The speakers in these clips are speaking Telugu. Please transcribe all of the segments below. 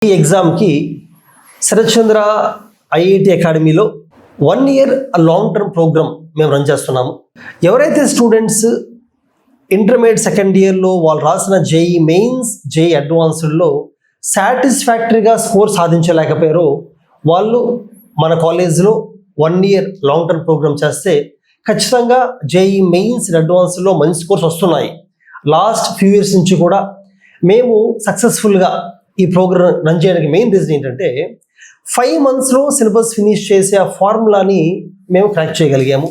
ఈ ఎగ్జామ్కి శరత్ చంద్ర ఐఐటి అకాడమీలో 1 year లాంగ్ టర్మ్ ప్రోగ్రామ్ మేము రన్ చేస్తున్నాము. ఎవరైతే స్టూడెంట్స్ ఇంటర్మీడియట్ సెకండ్ ఇయర్లో వాళ్ళు రాసిన జేఈ మెయిన్స్ జేఈ అడ్వాన్స్డ్లో సాటిస్ఫాక్టరీగా స్కోర్ సాధించలేకపోయారో వాళ్ళు మన కాలేజ్లో 1 year లాంగ్ టర్మ్ ప్రోగ్రామ్ చేస్తే ఖచ్చితంగా జేఈ మెయిన్స్ అడ్వాన్స్లో మంచి స్కోర్స్ వస్తున్నాయి. లాస్ట్ ఫ్యూ ఇయర్స్ నుంచి కూడా మేము సక్సెస్ఫుల్గా ఈ ప్రోగ్రామ్ రన్ చేయడానికి మెయిన్ రీజన్ ఏంటంటే 5 monthsలో సిలబస్ ఫినిష్ చేసే ఆ ఫార్ములాని మేము క్రాక్ చేయగలిగాము.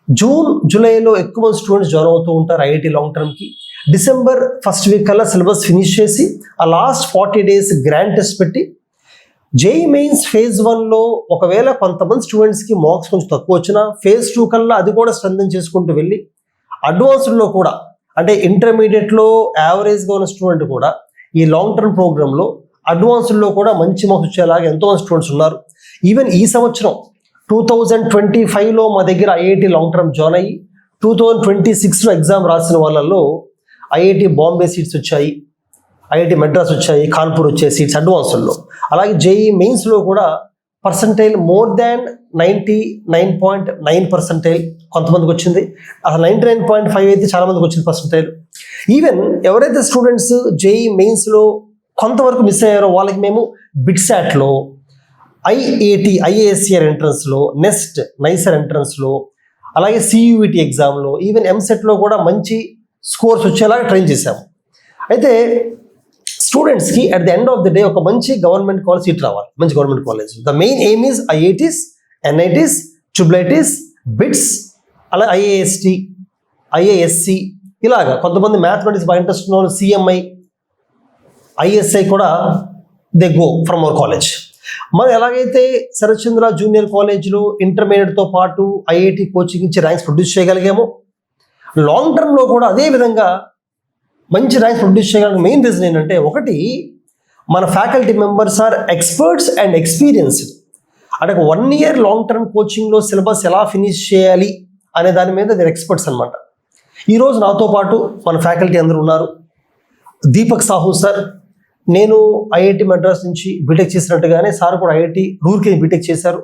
జూన్ జూలైలో ఎక్కువ మంది స్టూడెంట్స్ జాయిన్ అవుతూ ఉంటారు ఐఐటి లాంగ్ టర్మ్కి. డిసెంబర్ ఫస్ట్ వీక్ కల్లా సిలబస్ ఫినిష్ చేసి ఆ లాస్ట్ 40 days గ్రాండ్ టెస్ట్ పెట్టి జేఈ మెయిన్స్ ఫేజ్ 1లో ఒకవేళ కొంతమంది స్టూడెంట్స్కి మార్క్స్ కొంచెం తక్కువ వచ్చినా ఫేజ్ 2 కల్లా అది కూడా స్ట్రెంథెన్ చేసుకుంటూ వెళ్ళి అడ్వాన్స్డ్లో కూడా అంటే ఇంటర్మీడియట్లో యావరేజ్గా ఉన్న స్టూడెంట్ కూడా ఈ లాంగ్ టర్మ్ ప్రోగ్రాంలో అడ్వాన్స్డ్లో కూడా మంచి మార్క్స్ వచ్చేలాగా ఎంతోమంది స్టూడెంట్స్ ఉన్నారు. ఈవెన్ ఈ సంవత్సరం 2025లో మా దగ్గర ఐఐటి లాంగ్ టర్మ్ జాయిన్ అయ్యి 2026లో ఎగ్జామ్ రాసిన వాళ్ళల్లో ఐఐటి బాంబే సీట్స్ వచ్చాయి, ఐఐటి మెడ్రాస్ వచ్చాయి, కాన్పూర్ వచ్చే సీట్స్ అడ్వాన్స్డ్లో. అలాగే జేఈ మెయిన్స్లో కూడా పర్సంటైల్ మోర్ దాన్ 99.9% కొంతమందికి వచ్చింది. అసలు 99.5 అయితే చాలా మందికి వచ్చింది పర్సంటైల్. ఈవెన్ ఎవరైతే స్టూడెంట్స్ జేఈ మెయిన్స్లో కొంతవరకు మిస్ అయ్యారో వాళ్ళకి మేము బిట్సాట్లో, ఐఏఎస్సిఆర్ ఎంట్రన్స్లో, నెస్ట్ నైసర్ ఎంట్రన్స్లో, అలాగే సియూఈటీ ఎగ్జామ్లో, ఈవెన్ ఎంసెట్లో కూడా మంచి స్కోర్స్ వచ్చేలాగా ట్రైన్ చేశాము. అయితే స్టూడెంట్స్కి at the end of the day ఒక మంచి గవర్నమెంట్ కాలేజ్ సీట్ రావాలి, మంచి government college. The main aim is IITs, NITs, triple ITs, BITS, అలా ఐఏఎస్టి, ఐఏఎస్సి, ఇలాగా కొంతమంది మ్యాథమెటిక్స్ బాగా ఇంట్రెస్ట్ ఉన్న వాళ్ళు సిఎంఐ, ఐఎస్ఐ కూడా they go from our college. మనం ఎలాగైతే శరత్ చంద్ర జూనియర్ కాలేజ్లో ఇంటర్మీడియట్తో పాటు ఐఐటి కోచింగ్ ఇచ్చి ర్యాంక్స్ ప్రొడ్యూస్ చేయగలిగాము, లాంగ్ టర్మ్లో కూడా అదే విధంగా మంచి ర్యాంక్స్ ప్రొడ్యూస్ చేయడానికి మెయిన్ రీజన్ ఏంటంటే, ఒకటి మన faculty members are experts and experienced. అంటే 1 year లాంగ్ టర్మ్ కోచింగ్లో సిలబస్ ఎలా ఫినిష్ చేయాలి అనే దాని మీద నేను ఎక్స్పర్ట్స్ అనమాట. ఈరోజు నాతో పాటు మన ఫ్యాకల్టీ అందరూ ఉన్నారు. దీపక్ సాహు సార్, నేను ఐఐటి మెడ్రాస్ నుంచి బీటెక్ చేసినట్టుగానే సార్ కూడా ఐఐటి రూర్కి బీటెక్ చేశారు.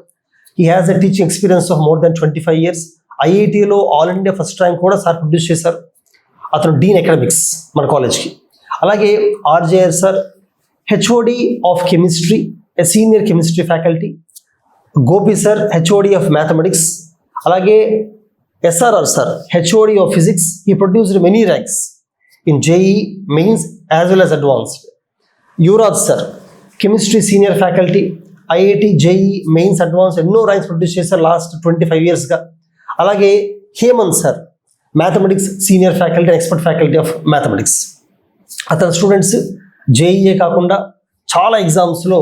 He has a teaching experience of more than 25 years. ఐఐటిలో ఆల్ ఇండియా ఫస్ట్ ర్యాంక్ కూడా సార్ ప్రొడ్యూస్ చేశారు. అతను డీన్ ఎకడమిక్స్ మన కాలేజ్కి. అలాగే RJR sir, HOD of chemistry, a senior chemistry faculty. Gopi sir, HOD of mathematics. అలాగే SRR sir, HOD of physics. He produced many ranks in JEE mains as well as advanced. Yuvraj sir, chemistry senior faculty, IIT JEE mains advance ఎన్నో ర్యాంక్స్ ప్రొడ్యూస్ చేశారు లాస్ట్ 25 yearsగా. అలాగే Hemant sir, mathematics senior faculty, expert faculty of mathematics. అతని స్టూడెంట్స్ జేఈఏ కాకుండా చాలా ఎగ్జామ్స్లో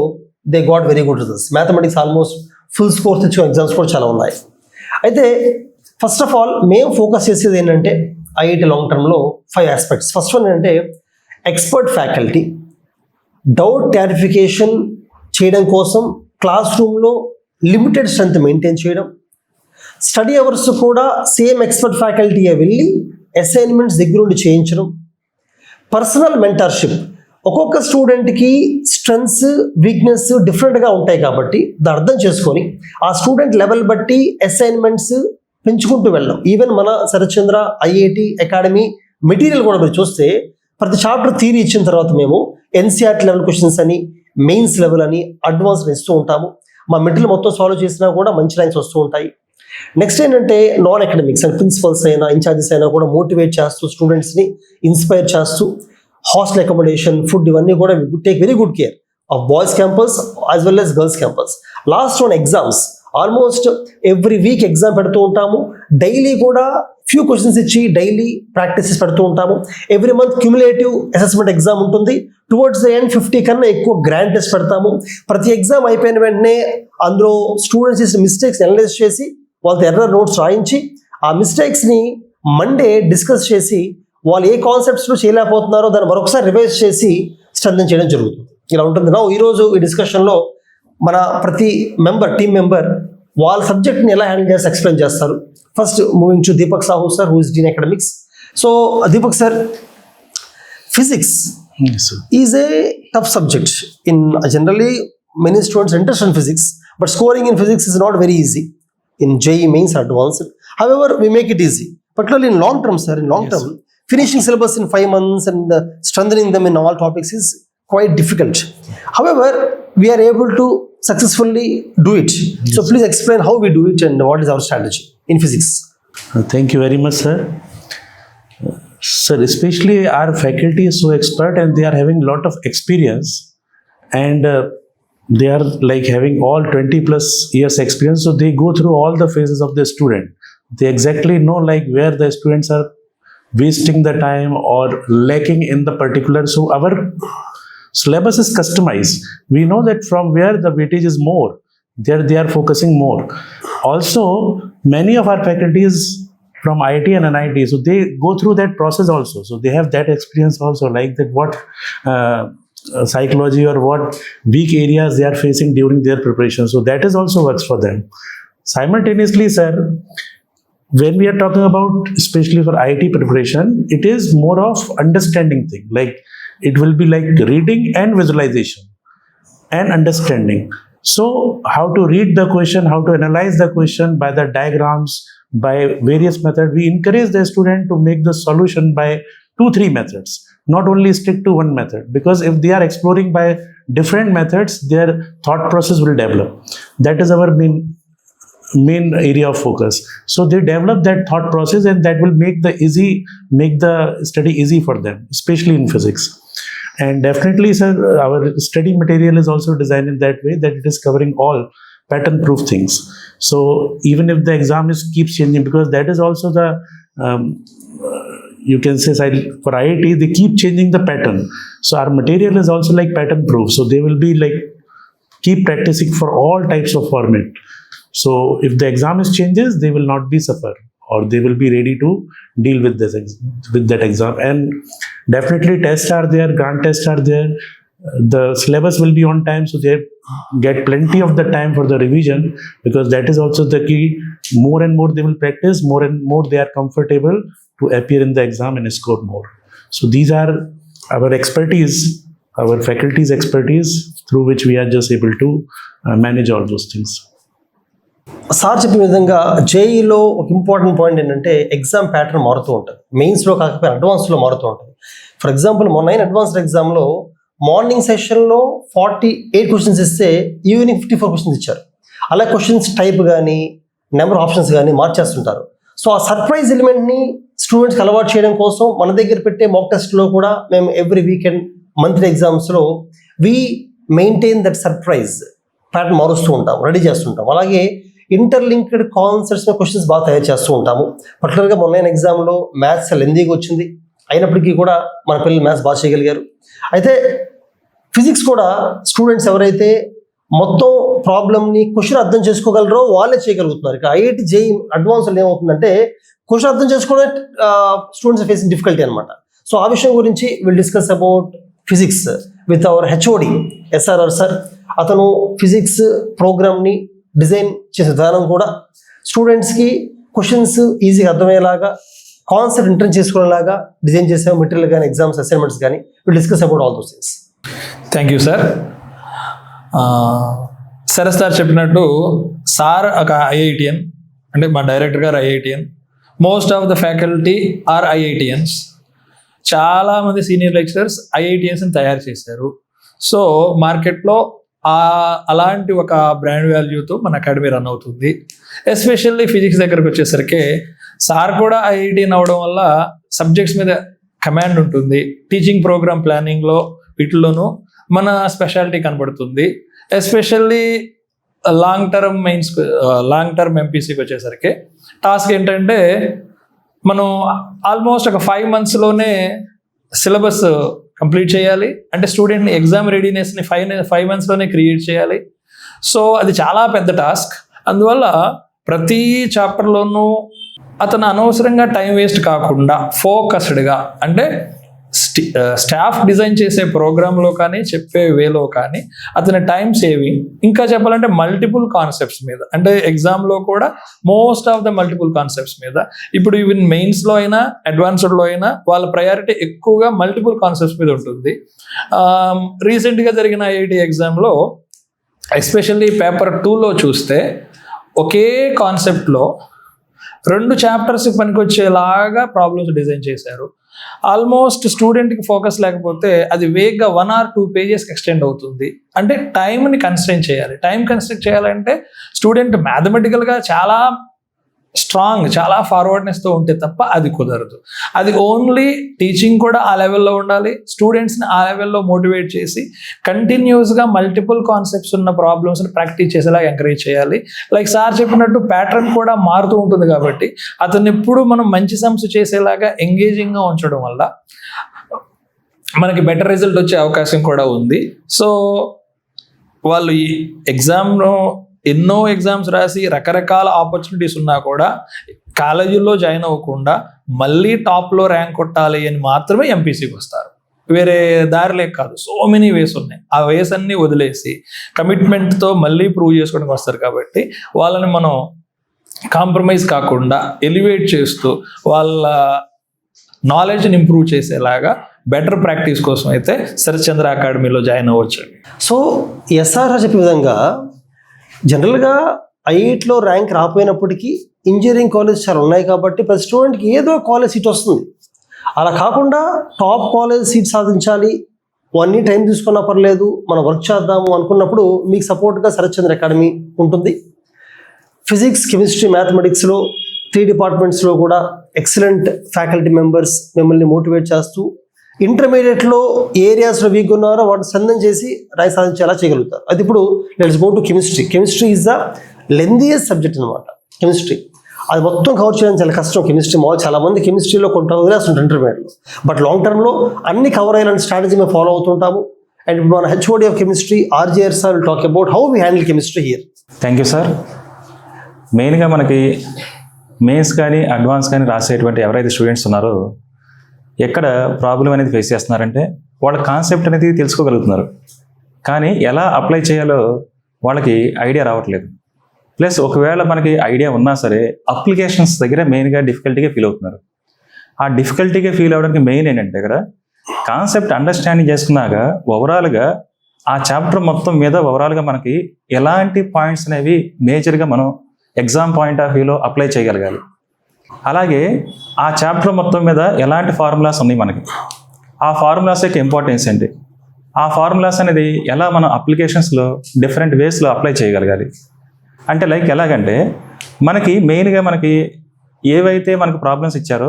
they got very good results. Mathematics almost full score తెచ్చిన ఎగ్జామ్స్ కూడా చాలా ఉన్నాయి. అయితే ఫస్ట్ ఆఫ్ ఆల్ మేము ఫోకస్ చేసేది ఏంటంటే ఐఐటి లాంగ్ టర్మ్లో 5 aspects. ఫస్ట్ వన్ ఏంటంటే ఎక్స్పర్ట్ ఫ్యాకల్టీ, డౌట్ క్లారిఫికేషన్ చేయడం కోసం క్లాస్ రూమ్లో లిమిటెడ్ స్ట్రెంత్ మెయింటైన్ చేయడం, స్టడీ అవర్స్ కూడా సేమ్ ఎక్స్పర్ట్ ఫ్యాకల్టీగా వెళ్ళి అసైన్మెంట్స్ దగ్గరుండి చేయించడం, పర్సనల్ మెంటర్షిప్. ఒక్కొక్క స్టూడెంట్కి స్ట్రెంగ్స్ వీక్నెస్ డిఫరెంట్గా ఉంటాయి కాబట్టి దాన్ని అర్థం చేసుకొని ఆ స్టూడెంట్ లెవెల్ బట్టి అసైన్మెంట్స్ పెంచుకుంటూ వెళ్ళడం. ఈవెన్ మన శరత్ చంద్ర ఐఐటి అకాడమీ మెటీరియల్ కూడా మీరు చూస్తే ప్రతి చాప్టర్ థియరీ ఇచ్చిన తర్వాత మేము ఎన్సీఆర్టీ లెవెల్ క్వశ్చన్స్ అని, మెయిన్స్ లెవెల్ అని, అడ్వాన్స్ ఇస్తూ ఉంటాము. మా మెటీరియల్ మొత్తం సాల్వ్ చేసినా కూడా మంచి ర్యాంక్స్ వస్తూ ఉంటాయి. నెక్స్ట్ ఏంటంటే నాన్ అకాడమిక్స్ అండ్ ప్రిన్సిపల్స్ అయినా ఇన్ఛార్జెస్ అయినా కూడా మోటివేట్ చేస్తూ స్టూడెంట్స్ని ఇన్స్పైర్ చేస్తూ హాస్టల్ అకామిడేషన్, ఫుడ్ ఇవన్నీ కూడా take very good care of boys campus as well as girls campus. Last one exams, almost every week exam పెడుతూ ఉంటాము. డైలీ కూడా ఫ్యూ క్వశ్చన్స్ ఇచ్చి డైలీ ప్రాక్టీసెస్ పెడుతూ ఉంటాము. Every month cumulative assessment exam ఉంటుంది. టువర్డ్స్ ద ఎండ్ 50 కన్నా ఎక్కువ గ్రాండ్ టెస్ట్ పెడతాము. ప్రతి ఎగ్జామ్ అయిపోయిన వెంటనే అందులో స్టూడెంట్స్ చేసిన మిస్టేక్స్ అనలైజ్ చేసి వాళ్ళతో ఎర్రర్ నోట్స్ రాయించి ఆ మిస్టేక్స్ని మండే డిస్కస్ చేసి వాళ్ళు ఏ కాన్సెప్ట్స్లో చేయలేకపోతున్నారో దాన్ని మరొకసారి రివైజ్ చేసి స్ట్రెంథెన్ చేయడం జరుగుతుంది. ఇలా ఉంటుంది. ఈరోజు ఈ డిస్కషన్లో మన ప్రతి టీమ్ మెంబర్ వాళ్ళ సబ్జెక్ట్ని ఎలా హ్యాండిల్ చేసి ఎక్స్ప్లెయిన్ చేస్తారు. First moving to Deepak Sahu sir, who is dean academics. So Deepak sir, physics Yes, sir. is a tough subject. In generally, many students are interested in physics, but scoring in physics is not very easy. In JEE mains or advanced, however, we make it easy. Particularly in long term, sir. In long Yes, term, finishing syllabus in 5 months and strengthening them in all topics is quite difficult. However, we are able to successfully do it. So please explain how we do it and what is our strategy in physics. Thank you very much, sir. Sir, especially our faculty is so expert and they are having a lot of experience, and they are like having all 20 plus years experience. So they go through all the phases of the student. They exactly know like where the students are wasting the time or lacking in the particular. So our syllabus is customized. We know that from where the weightage is more, there they are focusing more. Also, many of our faculties from IIT and NIT, so they go through that process also. So they have that experience also, like that what psychology or what weak areas they are facing during their preparation. So that is also works for them. Simultaneously, sir, when we are talking about especially for IIT preparation, it is more of understanding thing. Like it will be like reading and visualization and understanding. So how to read the question, how to analyze the question by the diagrams, by various methods. We encourage the student to make the solution by 2-3 methods, not only stick to one method, because if they are exploring by different methods, their thought process will develop. That is our main area of focus. So they develop that thought process, and that will make the study easy for them, especially in physics. And definitely, sir, our study material is also designed in that way that it is covering all pattern proof things. So even if the exam keeps changing, because that is also the you can say for IIT, they keep changing the pattern. So our material is also like pattern proof. So they will be like keep practicing for all types of format. So if the exam is changes, they will not be suffer, or they will be ready to deal with that exam. And definitely tests are there, grant tests are there. The syllabus will be on time, so they get plenty of the time for the revision, because that is also the key. More and more they will practice, more and more they are comfortable to appear in the exam and score more. So these are our expertise, our faculty's expertise, through which we are just able to manage all those things. Sir చెప్పిన విధంగా జేఈలో ఒక ఇంపార్టెంట్ పాయింట్ ఏంటంటే ఎగ్జామ్ ప్యాటర్న్ మారుతూ ఉంటుంది. మెయిన్స్లో కాకపోయినా అడ్వాన్స్లో మారుతూ ఉంటుంది. ఫర్ ఎగ్జాంపుల్ మొన్న అడ్వాన్స్డ్ ఎగ్జామ్లో మార్నింగ్ సెషన్లో 48 క్వశ్చన్స్ ఇస్తే ఈవినింగ్ 54 క్వశ్చన్స్ ఇచ్చారు. అలా క్వశ్చన్స్ టైప్ కానీ నెంబర్ ఆప్షన్స్ కానీ మార్చేస్తుంటారు. సో ఆ సర్ప్రైజ్ ఎలిమెంట్ని స్టూడెంట్స్కి అలవాటు చేయడం కోసం మన దగ్గర పెట్టే మాక్ టెస్ట్లో కూడా మేము ఎవ్రీ వీకెండ్ మంత్లీ ఎగ్జామ్స్లో we maintain that surprise pattern మారుస్తూ ఉంటాం, రెడీ చేస్తుంటాం. అలాగే ఇంటర్లింక్డ్ కాన్సెప్ట్స్ క్వశ్చన్స్ బాగా తయారు చేస్తూ ఉంటాము. పర్టికులర్గా మొన్న ఎగ్జామ్లో మ్యాథ్స్ లెందీగా వచ్చింది, అయినప్పటికీ కూడా మన పిల్లలు మ్యాథ్స్ బాగా చేయగలిగారు. అయితే ఫిజిక్స్ కూడా స్టూడెంట్స్ ఎవరైతే మొత్తం ప్రాబ్లమ్ని క్వశ్చన్ అర్థం చేసుకోగలరో వాళ్ళే చేయగలుగుతున్నారు. ఇక ఐఐటి జేఈ అడ్వాన్స్లో ఏమవుతుందంటే క్వశ్చన్ అర్థం చేసుకోవడం స్టూడెంట్స్ ఫేసింగ్ డిఫికల్టీ అనమాట. సో ఆ విషయం గురించి will discuss about physics with our HOD SRR sir. అతను ఫిజిక్స్ ప్రోగ్రామ్ని డిజైన్ చేసే విధానం కూడా స్టూడెంట్స్కి క్వశ్చన్స్ ఈజీగా అర్థమయ్యేలాగా, కాన్సెప్ట్ ఇంటర్ చేసుకునేలాగా డిజైన్ చేసే మెటీరియల్ కానీ ఎగ్జామ్స్ అసైన్మెంట్స్ కానీ will discuss about all those things. Thank you sir. Sharat sir చెప్పినట్టు సార్ ఒక IITian, అంటే మా డైరెక్టర్ గారు IITian. Most of the faculty are IITians. చాలామంది సీనియర్ లెక్చరర్స్ IITiansని తయారు చేశారు. సో మార్కెట్లో అలాంటి ఒక బ్రాండ్ వాల్యూతో మన అకాడమీ రన్ అవుతుంది. ఎస్పెషల్లీ ఫిజిక్స్ దగ్గరకు వచ్చేసరికి సార్ కూడా IITian అవ్వడం వల్ల సబ్జెక్ట్స్ మీద కమాండ్ ఉంటుంది. టీచింగ్ ప్రోగ్రామ్ ప్లానింగ్లో వీటిల్లోనూ మన స్పెషాలిటీ కనబడుతుంది. ఎస్పెషల్లీ లాంగ్ టర్మ్ MPCకి వచ్చేసరికి టాస్క్ ఏంటంటే మనం ఆల్మోస్ట్ ఒక 5 monthsలోనే సిలబస్ కంప్లీట్ చేయాలి. అంటే స్టూడెంట్ని ఎగ్జామ్ రెడీనెస్ని 5 monthsలోనే క్రియేట్ చేయాలి. సో అది చాలా పెద్ద టాస్క్. అందువల్ల ప్రతి చాప్టర్లోనూ అతను అనవసరంగా టైం వేస్ట్ కాకుండా ఫోకస్డ్గా, అంటే స్టాఫ్ డిజైన్ చేసే ప్రోగ్రాంలో కానీ చెప్పే వేలో కానీ అతని టైం సేవింగ్, ఇంకా చెప్పాలంటే మల్టిపుల్ కాన్సెప్ట్స్ మీద, అంటే ఎగ్జామ్లో కూడా most of the multiple concepts మీద, ఇప్పుడు ఈవెన్ మెయిన్స్లో అయినా అడ్వాన్స్డ్లో అయినా వాళ్ళ ప్రయారిటీ ఎక్కువగా మల్టిపుల్ కాన్సెప్ట్స్ మీద ఉంటుంది. రీసెంట్గా జరిగిన ఐఐటి ఎగ్జామ్లో ఎస్పెషల్లీ పేపర్ 2లో చూస్తే ఒకే కాన్సెప్ట్లో 2 చాప్టర్స్కి పనికొచ్చేలాగా ప్రాబ్లమ్స్ డిజైన్ చేశారు. ఆల్మోస్ట్ స్టూడెంట్కి ఫోకస్ లేకపోతే అది వేగ్గా 1 or 2 పేజెస్కి ఎక్స్టెండ్ అవుతుంది. అంటే టైంని కన్స్ట్రెయిన్ చేయాలి. టైం కన్స్ట్రెయిన్ చేయాలంటే స్టూడెంట్ మ్యాథమెటికల్గా చాలా స్ట్రాంగ్, చాలా ఫార్వర్డ్నెస్తో ఉంటే తప్ప అది కుదరదు. అది ఓన్లీ టీచింగ్ కూడా ఆ లెవెల్లో ఉండాలి, స్టూడెంట్స్ని ఆ లెవెల్లో మోటివేట్ చేసి కంటిన్యూస్గా మల్టిపుల్ కాన్సెప్ట్స్ ఉన్న ప్రాబ్లమ్స్ని ప్రాక్టీస్ చేసేలా ఎంకరేజ్ చేయాలి. లైక్ సార్ చెప్పినట్టు ప్యాటర్న్ కూడా మారుతూ ఉంటుంది కాబట్టి అతను ఎప్పుడు మనం మంచి సమ్స్ చేసేలాగా ఎంగేజింగ్గా ఉంచడం వల్ల మనకి బెటర్ రిజల్ట్ వచ్చే అవకాశం కూడా ఉంది. సో వాళ్ళు ఈ ఎగ్జామ్ను ఎన్నో ఎగ్జామ్స్ రాసి రకరకాల ఆపర్చునిటీస్ ఉన్నా కూడా కాలేజీల్లో జాయిన్ అవ్వకుండా మళ్ళీ టాప్లో ర్యాంక్ కొట్టాలి అని మాత్రమే ఎంపీసీకి వస్తారు. వేరే దారిలే కాదు, సో మెనీ వేస్ ఉన్నాయి. ఆ వేస్ అన్ని వదిలేసి కమిట్మెంట్తో మళ్ళీ ప్రూవ్ చేసుకోవడానికి వస్తారు. కాబట్టి వాళ్ళని మనం కాంప్రమైజ్ కాకుండా ఎలివేట్ చేస్తూ వాళ్ళ నాలెడ్జ్ని ఇంప్రూవ్ చేసేలాగా బెటర్ ప్రాక్టీస్ కోసం అయితే శరత్చంద్ర అకాడమీలో జాయిన్ అవ్వచ్చు. సో ఎస్ఆర్ చెప్పే విధంగా జనరల్గా ఐఐటిలో ర్యాంక్ రాకపోయినప్పటికీ ఇంజనీరింగ్ కాలేజ్ చాలా ఉన్నాయి కాబట్టి ప్రతి స్టూడెంట్కి ఏదో కాలేజ్ సీట్ వస్తుంది. అలా కాకుండా టాప్ కాలేజ్ సీట్ సాధించాలి, 1 year టైం తీసుకున్నా పర్లేదు, మనం వర్క్ చేద్దాము అనుకున్నప్పుడు మీకు సపోర్ట్గా శరత్చంద్ర అకాడమీ ఉంటుంది. ఫిజిక్స్, కెమిస్ట్రీ, మ్యాథమెటిక్స్లో 3 డిపార్ట్మెంట్స్లో కూడా ఎక్సలెంట్ ఫ్యాకల్టీ మెంబర్స్ మిమ్మల్ని మోటివేట్ చేస్తూ ఇంటర్మీడియట్లో ఏరియాస్లో వీక్ ఉన్నారో వాటిని సందం చేసి రాయి సాధించేలా చేయగలుగుతారు. అది ఇప్పుడు let's go to chemistry. Chemistry is the lengthiest subject అనమాట. కెమిస్ట్రీ అది మొత్తం కవర్ చేయడం చాలా కష్టం. కెమిస్ట్రీ చాలా మంది కెమిస్ట్రీలో కొంత వదిలేస్తుంటారు ఇంటర్మీడియట్లో, బట్ లాంగ్ టర్మ్లో అన్ని కవర్ అయ్యేలాంటి స్ట్రాటజీ మేము ఫాలో అవుతుంటాము. అండ్ ఇప్పుడు మన HOD of chemistry RJR sir will talk about how we handle chemistry here. Thank you sir. మెయిన్గా మనకి మెయిన్స్ కానీ అడ్వాన్స్ కానీ రాసేటువంటి ఎవరైతే స్టూడెంట్స్ ఉన్నారో ఎక్కడ ప్రాబ్లం అనేది ఫేస్ చేస్తున్నారంటే వాళ్ళ కాన్సెప్ట్ అనేది తెలుసుకోగలుగుతున్నారు, కానీ ఎలా అప్లై చేయాలో వాళ్ళకి ఐడియా రావట్లేదు. ప్లస్ ఒకవేళ మనకి ఐడియా ఉన్నా సరే అప్లికేషన్స్ దగ్గర మెయిన్గా డిఫికల్టీగా ఫీల్ అవుతున్నారు. ఆ డిఫికల్టీగా ఫీల్ అవ్వడానికి మెయిన్ ఏంటంటే ఇక్కడ కాన్సెప్ట్ అండర్స్టాండింగ్ చేసుకున్నాక ఓవరాల్గా ఆ చాప్టర్ మొత్తం మీద ఓవరాల్గా మనకి ఎలాంటి పాయింట్స్ అనేవి మేజర్గా మనం ఎగ్జామ్ పాయింట్ ఆఫ్ వ్యూలో అప్లై చేయగలగాలి. అలాగే ఆ చాప్టర్ మొత్తం మీద ఎలాంటి ఫార్ములాస్ ఉన్నాయి మనకి, ఆ ఫార్ములాస్ యొక్క ఇంపార్టెన్స్ ఏంటి, ఆ ఫార్ములాస్ అనేది ఎలా మనం అప్లికేషన్స్లో డిఫరెంట్ వేస్లో అప్లై చేయగలగాలి. అంటే లైక్ ఎలాగంటే మనకి మెయిన్గా మనకి ఏవైతే మనకు ప్రాబ్లమ్స్ ఇచ్చారో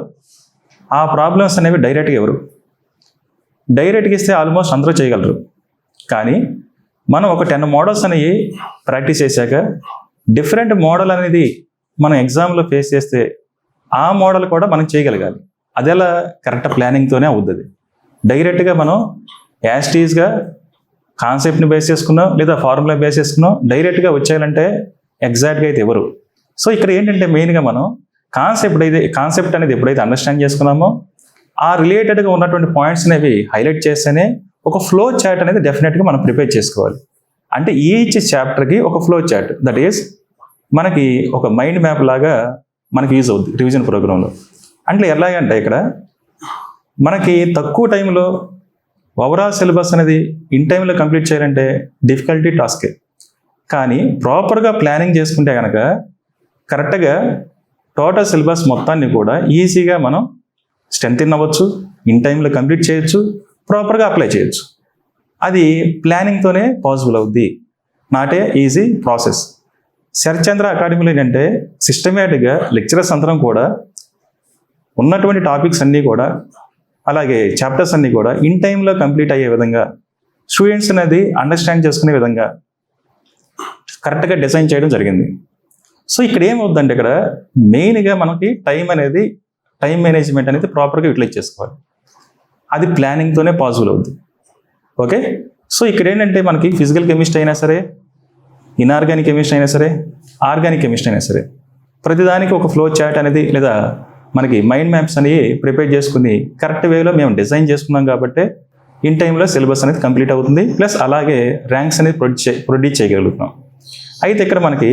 ఆ ప్రాబ్లమ్స్ అనేవి డైరెక్ట్గా ఇస్తే ఆల్మోస్ట్ అందరూ చేయగలరు. కానీ మనం ఒక 10 మోడల్స్ అనేవి ప్రాక్టీస్ చేశాక డిఫరెంట్ మోడల్ అనేది మనం ఎగ్జామ్లో ఫేస్ చేస్తే ఆ మోడల్ కూడా మనం చేయగలగాలి. అదేలా కరెక్ట్ ప్లానింగ్తోనే అవుతుంది. డైరెక్ట్గా మనం యాస్టీస్గా కాన్సెప్ట్ని బేస్ చేసుకున్నాం లేదా ఫార్ములా బేస్ చేసుకున్నాం డైరెక్ట్గా వచ్చేయాలంటే ఎగ్జాక్ట్గా అయితే ఎవరు. సో ఇక్కడ ఏంటంటే మెయిన్గా మనం కాన్సెప్ట్ అనేది ఎప్పుడైతే అండర్స్టాండ్ చేసుకున్నామో ఆ రిలేటెడ్గా ఉన్నటువంటి పాయింట్స్ అనేవి హైలైట్ చేస్తేనే ఒక ఫ్లో చార్ట్ అనేది డెఫినెట్గా మనం ప్రిపేర్ చేసుకోవాలి. అంటే ఈచ్ చాప్టర్కి ఒక ఫ్లో చార్ట్, దట్ ఈస్ మనకి ఒక మైండ్ మ్యాప్ లాగా మనకి యూజ్ అవుతుంది రివిజన్ ప్రోగ్రాంలో. అంటే ఎలాగంటే ఇక్కడ మనకి తక్కువ టైంలో ఓవరాల్ సిలబస్ అనేది ఇన్ టైంలో కంప్లీట్ చేయాలంటే డిఫికల్టీ టాస్కే. కానీ ప్రాపర్గా ప్లానింగ్ చేసుకుంటే కనుక కరెక్ట్గా టోటల్ సిలబస్ మొత్తాన్ని కూడా ఈజీగా మనం స్ట్రెంథెన్ అవ్వచ్చు, ఇన్ టైంలో కంప్లీట్ చేయొచ్చు, ప్రాపర్గా అప్లై చేయొచ్చు. అది ప్లానింగ్తోనే పాసిబుల్ అవుద్ది, not a easy process. Sharathchandra అకాడమీలో ఏంటంటే సిస్టమేటిక్గా లెక్చరర్స్ అందరం కూడా ఉన్నటువంటి టాపిక్స్ అన్నీ కూడా అలాగే చాప్టర్స్ అన్నీ కూడా ఇన్ టైంలో కంప్లీట్ అయ్యే విధంగా స్టూడెంట్స్ అనేది అండర్స్టాండ్ చేసుకునే విధంగా కరెక్ట్గా డిజైన్ చేయడం జరిగింది. సో ఇక్కడ ఏమవుతుందంటే ఇక్కడ మెయిన్గా మనకి టైం మేనేజ్మెంట్ అనేది ప్రాపర్గా యూటిలైజ్ చేసుకోవాలి. అది ప్లానింగ్తోనే పాసిబుల్ అవుతుంది. ఓకే, సో ఇక్కడ ఏంటంటే మనకి ఫిజికల్ కెమిస్ట్రీ అయినా సరే, ఇన్ఆర్గానిక్ కెమిస్ట్రీ అయినా సరే, ఆర్గానిక్ కెమిస్ట్రీ అయినా సరే, ప్రతిదానికి ఒక ఫ్లో చార్ట్ అనేది లేదా మనకి మైండ్ మ్యాప్స్ అనేవి ప్రిపేర్ చేసుకుని కరెక్ట్ వేలో మేము డిజైన్ చేసుకున్నాం కాబట్టి ఇన్ టైంలో సిలబస్ అనేది కంప్లీట్ అవుతుంది, ప్లస్ అలాగే ర్యాంక్స్ అనేది ప్రొడ్యూస్ చేయగలుగుతున్నాం. అయితే ఇక్కడ మనకి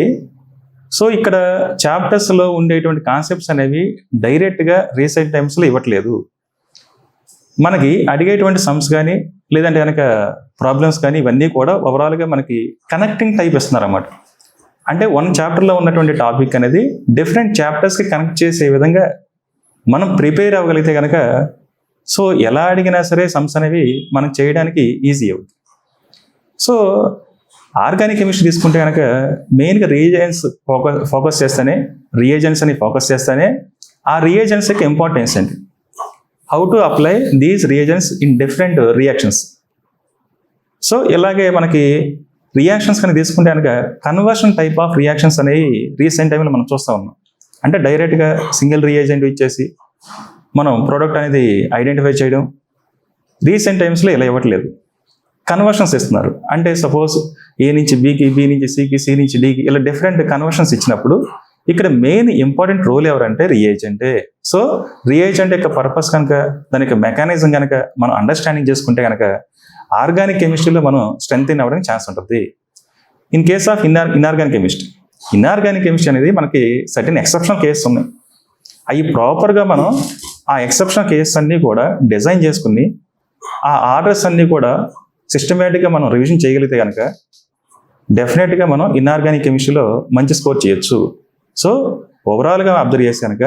ఇక్కడ చాప్టర్స్లో ఉండేటువంటి కాన్సెప్ట్స్ అనేవి డైరెక్ట్గా రీసెంట్ టైమ్స్లో ఇవ్వట్లేదు. మనకి అడిగేటువంటి సమ్స్ కానీ లేదంటే కనుక ప్రాబ్లమ్స్ కానీ ఇవన్నీ కూడా ఓవరాల్గా మనకి కనెక్టింగ్ టైప్ ఇస్తున్నారు అన్నమాట. అంటే వన్ చాప్టర్లో ఉన్నటువంటి టాపిక్ అనేది డిఫరెంట్ చాప్టర్స్కి కనెక్ట్ చేసే విధంగా మనం ప్రిపేర్ అవ్వగలిగితే కనుక ఎలా అడిగినా సరే సమ్స్ అనేవి మనం చేయడానికి ఈజీ అవుతుంది. ఆర్గానిక్ కెమిస్ట్రీ తీసుకుంటే కనుక మెయిన్గా రియేజెంట్స్ ఫోకస్ చేస్తేనే ఆ రియేజెంట్స్ యొక్క ఇంపార్టెన్స్ ఏంటి, how to apply these reagents in different reactions. ఇలాగే మనకి రియాక్షన్స్ కానీ తీసుకుంటే కనుక కన్వర్షన్ టైప్ ఆఫ్ రియాక్షన్స్ అనేవి రీసెంట్ టైంలో మనం చూస్తూ ఉన్నాం. అంటే డైరెక్ట్గా సింగిల్ రియేజెంట్ ఇచ్చేసి మనం ప్రోడక్ట్ అనేది ఐడెంటిఫై చేయడం రీసెంట్ టైమ్స్లో ఇలా ఇవ్వట్లేదు, కన్వర్షన్స్ ఇస్తున్నారు. అంటే సపోజ్ ఏ నుంచి బికి, బి నుంచి సికి, సి నుంచి డికి ఇలా డిఫరెంట్ కన్వర్షన్స్ ఇచ్చినప్పుడు ఇక్కడ మెయిన్ ఇంపార్టెంట్ రోల్ ఎవరంటే రియేజెంటే. రియేజెంట్ యొక్క పర్పస్ కనుక దాని యొక్క మెకానిజం కనుక మనం అండర్స్టాండింగ్ చేసుకుంటే కనుక ఆర్గానిక్ కెమిస్ట్రీలో మనం స్ట్రెంత్ ఇన్ అవ్వడానికి ఛాన్స్ ఉంటుంది. In case of inorganic chemistry అనేది మనకి సర్టెన్ ఎక్సెప్షనల్ కేసెస్ ఉన్నాయి. అవి ప్రాపర్గా మనం ఆ ఎక్సెప్షనల్ కేసెస్ అన్నీ కూడా డిజైన్ చేసుకుని ఆ ఆర్డర్స్ అన్నీ కూడా సిస్టమేటిక్గా మనం రివిజన్ చేయగలిగితే కనుక డెఫినెట్గా మనం ఇన్ఆర్గానిక్ కెమిస్ట్రీలో మంచి స్కోర్ చేయొచ్చు. ఓవరాల్గా అబ్జర్వ్ చేస్తే కనుక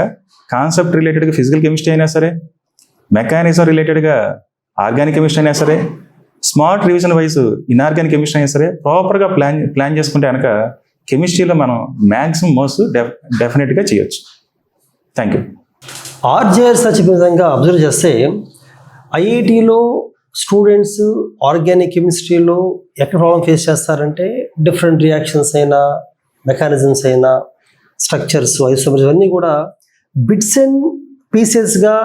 కాన్సెప్ట్ రిలేటెడ్గా ఫిజికల్ కెమిస్ట్రీ అయినా సరే, మెకానిజం రిలేటెడ్గా ఆర్గానిక్ కెమిస్ట్రీ అయినా సరే, smart revision wise inorganic chemistry అయినా సరే ప్రాపర్గా ప్లాన్ చేసుకుంటే కనుక కెమిస్ట్రీలో మనం మ్యాక్సిమం మోస్ట్ డెఫినెట్గా చేయొచ్చు. Thank you. ఆర్జేఆర్ సార్ చెప్పిన విధంగా అబ్జర్వ్ చేస్తే ఐఐటిలో స్టూడెంట్స్ ఆర్గానిక్ కెమిస్ట్రీలో ఎక్కడ ప్రాబ్లం ఫేస్ చేస్తారంటే డిఫరెంట్ రియాక్షన్స్ అయినా, మెకానిజమ్స్ అయినా, స్ట్రక్చర్స్, ఐసోమర్స్ ఇవన్నీ కూడా బిట్స్ అండ్ పీసెస్గా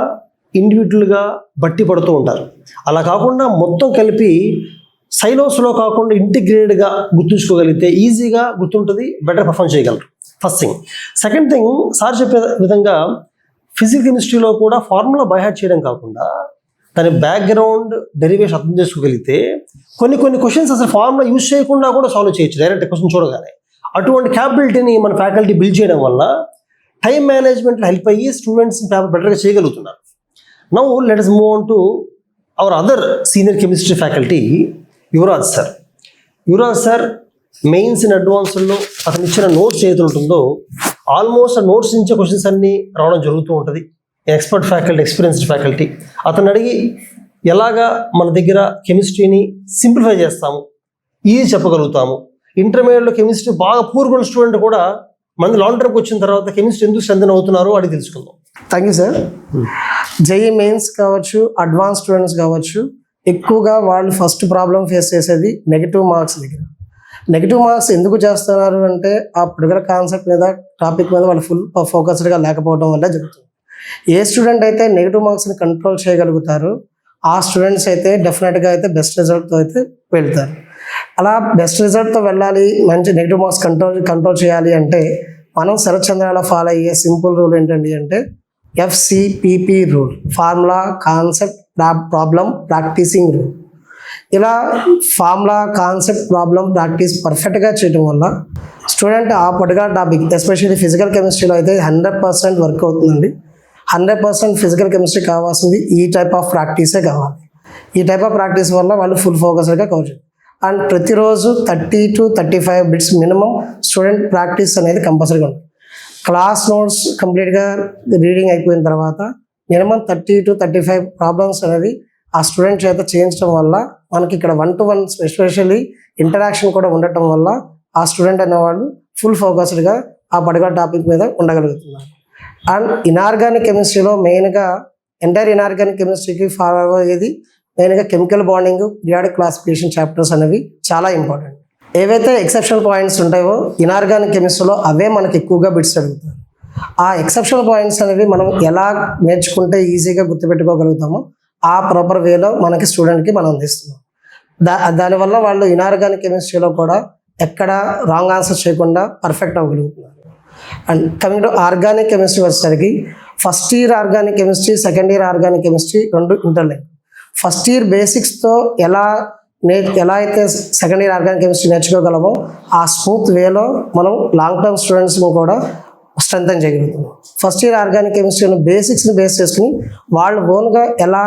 ఇండివిజువల్గా బట్టి పడుతూ ఉంటారు. అలా కాకుండా మొత్తం కలిపి సైలోస్లో కాకుండా ఇంటిగ్రేటెడ్గా గుర్తుంచుకోగలిగితే ఈజీగా గుర్తుంటుంది, బెటర్ పర్ఫామ్ చేయగలరు. First thing. Second thing, sir చెప్పే విధంగా ఫిజికల్ కెమిస్ట్రీలో కూడా ఫార్ములా బైహార్ట్ చేయడం కాకుండా దాని బ్యాక్గ్రౌండ్ డెరివేషన్ అర్థం చేసుకోగలిగితే కొన్ని క్వశ్చన్స్ అసలు ఫార్ములా యూజ్ చేయకుండా కూడా సాల్వ్ చేయొచ్చు డైరెక్ట్ క్వశ్చన్ చూడగానే. అటువంటి క్యాపబిలిటీని మన ఫ్యాకల్టీ బిల్డ్ చేయడం వల్ల టైం మేనేజ్మెంట్లో హెల్ప్ అయ్యి స్టూడెంట్స్ పేపర్ బెటర్గా చేయగలుగుతున్నారు. Now let us move on to our other senior chemistry faculty Yuvraj sir mains and అడ్వాన్స్లో అతను ఇచ్చిన నోట్స్ ఏదైతే ఉంటుందో ఆల్మోస్ట్ ఆ నోట్స్ నుంచే క్వశ్చన్స్ అన్నీ రావడం జరుగుతూ ఉంటుంది. Expert faculty, experienced faculty. అతను అడిగి ఎలాగా మన దగ్గర కెమిస్ట్రీని సింప్లిఫై చేస్తాము, ఈజీ చెప్పగలుగుతాము. ఇంటర్మీడియట్లో కెమిస్ట్రీ బాగా పూర్గున్న స్టూడెంట్ కూడా మన లాంగ్ టర్మ్కి వచ్చిన తర్వాత కెమిస్ట్రీ ఎందుకు స్ట్రెంథెన్ అవుతున్నారో అది తెలుసుకుందాం. Thank you sir. JEE mains కావచ్చు, అడ్వాన్స్ స్టూడెంట్స్ కావచ్చు, ఎక్కువగా వాళ్ళు ఫస్ట్ ప్రాబ్లం ఫేస్ చేసేది నెగిటివ్ మార్క్స్ దగ్గర. నెగిటివ్ మార్క్స్ ఎందుకు చేస్తున్నారు అంటే ఆ పర్టికులర్ కాన్సెప్ట్ మీద, టాపిక్ మీద వాళ్ళు ఫుల్ ఫోకస్డ్గా లేకపోవడం వల్ల జరుగుతుంది. ఏ స్టూడెంట్ అయితే నెగిటివ్ మార్క్స్ని కంట్రోల్ చేయగలుగుతారో ఆ స్టూడెంట్స్ అయితే డెఫినెట్గా అయితే బెస్ట్ రిజల్ట్తో అయితే వెళ్తారు. అలా బెస్ట్ రిజల్ట్తో వెళ్ళాలి, మంచి నెగిటివ్ మార్క్స్ కంట్రోల్ చేయాలి అంటే మనం శరత్ చంద్రాలో ఫాలో అయ్యే సింపుల్ రూల్ ఏంటండి అంటే FCPP rule, formula concept problem practicing rule. ఇలా ఫార్ములా కాన్సెప్ట్ ప్రాబ్లం ప్రాక్టీస్ పర్ఫెక్ట్గా చేయడం వల్ల స్టూడెంట్ ఆ పర్టికులర్ టాపిక్, ఎస్పెషల్లీ ఫిజికల్ కెమిస్ట్రీలో అయితే 100% వర్క్ అవుతుందండి. 100% ఫిజికల్ కెమిస్ట్రీ కావాల్సింది ఈ టైప్ ఆఫ్ ప్రాక్టీసే కావాలి. ఈ టైప్ ఆఫ్ ప్రాక్టీస్ వల్ల వాళ్ళు ఫుల్ ఫోకస్డ్గా కవర్. అండ్ ప్రతిరోజు 30 to 35 bits minimum student practice అనేది కంపల్సరీగా ఉంటుంది. క్లాస్ నోట్స్ కంప్లీట్గా రీడింగ్ అయిపోయిన తర్వాత మినిమం 30 to 35 ప్రాబ్లమ్స్ అనేది ఆ స్టూడెంట్ చేత చేయించడం వల్ల మనకి ఇక్కడ 1-to-1 ఎస్పెషల్లీ ఇంటరాక్షన్ కూడా ఉండటం వల్ల ఆ స్టూడెంట్ అనేవాళ్ళు ఫుల్ ఫోకస్డ్గా ఆ పర్టికులర్ టాపిక్ మీద ఉండగలుగుతున్నారు. అండ్ ఇన్ఆర్గానిక్ కెమిస్ట్రీలో మెయిన్గా ఎంటైర్ ఇన్ఆర్గానిక్ కెమిస్ట్రీకి ఫాలో అయ్యేది మెయిన్గా chemical bonding, periodic classification chapters అనేవి చాలా ఇంపార్టెంట్. ఏవైతే ఎక్సెప్షనల్ పాయింట్స్ ఉంటాయో ఇన్ఆర్గానిక్ కెమిస్ట్రీలో అవే మనకి ఎక్కువగా బిట్స్ అడుగుతారు. ఆ ఎక్సెప్షనల్ పాయింట్స్ అనేవి మనం ఎలా నేర్చుకుంటే ఈజీగా గుర్తుపెట్టుకోగలుగుతామో ఆ ప్రాపర్ వేలో మనకి స్టూడెంట్కి మనం అందిస్తున్నాం. దానివల్ల వాళ్ళు ఇన్ఆర్గానిక్ కెమిస్ట్రీలో కూడా ఎక్కడ రాంగ్ ఆన్సర్ చేయకుండా పర్ఫెక్ట్ అవ్వగలుగుతున్నారు. And coming to organic chemistry వచ్చేసరికి first year organic chemistry, second year organic chemistry రెండు ఇంటర్లింక్. ఫస్ట్ ఇయర్ బేసిక్స్తో ఎలా అయితే సెకండ్ ఇయర్ ఆర్గానిక్ కెమిస్ట్రీ నేర్చుకోగలమో ఆ స్మూత్ వేలో మనం లాంగ్ టర్మ్ స్టూడెంట్స్ని కూడా స్ట్రెంథన్ చేయగలుగుతాం. ఫస్ట్ ఇయర్ ఆర్గానిక్ కెమిస్ట్రీ బేసిక్స్ని బేస్ చేసుకుని వాళ్ళు ఓన్గా ఎలా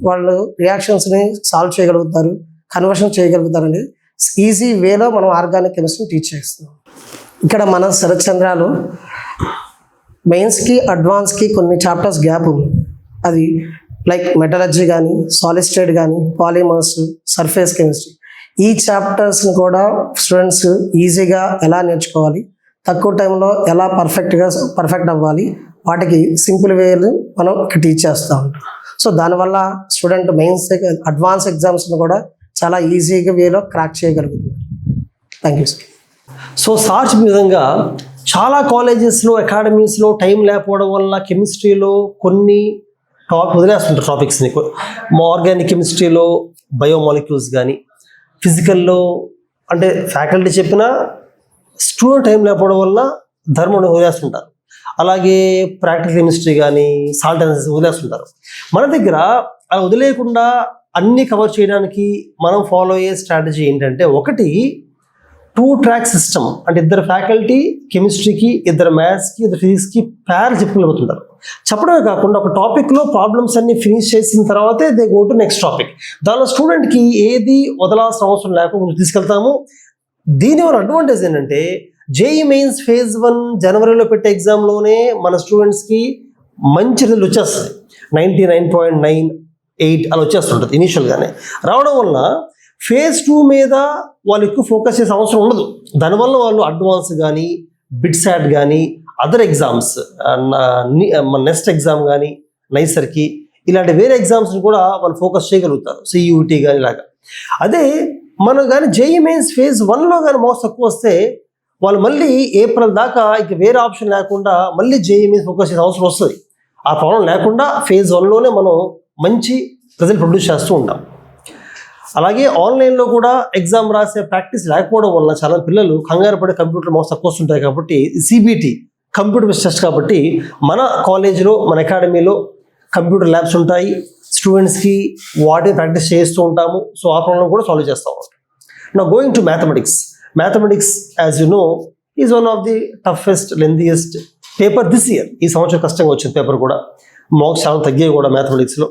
వాళ్ళు రియాక్షన్స్ని సాల్వ్ చేయగలుగుతారు, కన్వర్షన్ చేయగలుగుతారు అనేది ఈజీ వేలో మనం ఆర్గానిక్ కెమిస్ట్రీని టీచ్ చేస్తున్నాం. ఇక్కడ మన శరత్ చంద్రాలు మెయిన్స్కి అడ్వాన్స్కి కొన్ని చాప్టర్స్ గ్యాప్ ఉంది. అది లైక్ మెటలర్జీ కానీ, సాలిడ్ స్టేట్ కానీ, పాలిమర్స్, సర్ఫేస్ కెమిస్ట్రీ, ఈ చాప్టర్స్ని కూడా స్టూడెంట్స్ ఈజీగా ఎలా నేర్చుకోవాలి, తక్కువ టైంలో ఎలా పర్ఫెక్ట్ అవ్వాలి, వాటికి సింపుల్ వేలు మనం టీచ్ చేస్తూ ఉంటాం. సో దానివల్ల స్టూడెంట్ మెయిన్స్ అడ్వాన్స్ ఎగ్జామ్స్ని కూడా చాలా ఈజీగా వేలో క్రాక్ చేయగలుగుతున్నారు. Thank you sir. So sir చెప్పిన విధంగా చాలా కాలేజెస్లో, అకాడమీస్లో టైం లేకపోవడం వల్ల కెమిస్ట్రీలో కొన్ని వదిలేస్తుంటారు టాపిక్స్ని. ఆర్గానిక్ కెమిస్ట్రీలో బయోమాలిక్యూల్స్ కానీ, ఫిజికల్లో అంటే ఫ్యాకల్టీ చెప్పినా స్టూడెంట్ టైం లేకపోవడం వల్ల ధర్మం వదిలేస్తుంటారు. అలాగే ప్రాక్టికల్ కెమిస్ట్రీ కానీ, సాల్ట్ అనాలిసిస్ వదిలేస్తుంటారు. మన దగ్గర అలా వదిలేయకుండా అన్నీ కవర్ చేయడానికి మనం ఫాలో అయ్యే స్ట్రాటజీ ఏంటంటే, ఒకటి 2 ట్రాక్ సిస్టమ్. అంటే ఇద్దరు ఫ్యాకల్టీ కెమిస్ట్రీకి, ఇద్దరు మ్యాథ్స్కి, ఇద్దరు ఫిజిక్స్కి పేర్ చెప్పుకోబోతుంటారు. చెప్పడమే కాకుండా ఒక టాపిక్లో ప్రాబ్లమ్స్ అన్ని ఫినిష్ చేసిన తర్వాతే they go to next topic. దానిలో స్టూడెంట్కి ఏది వదలాల్సిన అవసరం లేకుండా తీసుకెళ్తాము. దీనివల్ల అడ్వాంటేజ్ ఏంటంటే, జేఈ మెయిన్స్ ఫేజ్ 1 జనవరిలో పెట్టే ఎగ్జామ్లోనే మన స్టూడెంట్స్కి మంచి రిజల్ట్ వచ్చేస్తుంది. 99.98 అలా వచ్చేస్తుంటుంది ఇనీషియల్గానే. రావడం వల్ల ఫేజ్ 2 మీద వాళ్ళు ఎక్కువ ఫోకస్ చేసే అవసరం ఉండదు. దానివల్ల వాళ్ళు అడ్వాన్స్ కానీ, బిట్సాట్ కానీ, అదర్ ఎగ్జామ్స్, నెక్స్ట్ ఎగ్జామ్ కానీ, నైసర్కి, ఇలాంటి వేరే ఎగ్జామ్స్ని కూడా వాళ్ళు ఫోకస్ చేయగలుగుతారు. సియూటీ కానీ ఇలాగా. అదే మనం కానీ జేఈ మెయిన్స్ ఫేజ్ 1లో కానీ మార్క్స్ తక్కువ వస్తే వాళ్ళు మళ్ళీ ఏప్రిల్ దాకా ఇక వేరే ఆప్షన్ లేకుండా మళ్ళీ జేఈ మీద ఫోకస్ చేసే అవసరం వస్తుంది. ఆ ప్రాబ్లం లేకుండా ఫేజ్ 1లోనే మనం మంచి రిజల్ట్ ప్రొడ్యూస్ చేస్తూ ఉంటాం. అలాగే ఆన్లైన్లో కూడా ఎగ్జామ్ రాసే ప్రాక్టీస్ లేకపోవడం వల్ల చాలా పిల్లలు కంగారు పడి కంప్యూటర్ మార్క్స్ తక్కువ వస్తుంటాయి. కాబట్టి సిబిటి కంప్యూటర్ బేస్డ్ టెస్ట్ కాబట్టి మన కాలేజీలో, మన అకాడమీలో కంప్యూటర్ ల్యాబ్స్ ఉంటాయి. స్టూడెంట్స్కి వాటిని ప్రాక్టీస్ చేస్తూ ఉంటాము. సో ఆ ప్రాబ్లం కూడా సాల్వ్ చేస్తూ ఉంటాం. నా going to mathematics. Mathematics as you know is one of the toughest, lengthiest paper this year. ఈ సంవత్సరం కష్టంగా వచ్చింది పేపర్ కూడా. మార్క్స్ చాలా తగ్గాయి కూడా మ్యాథమెటిక్స్లో.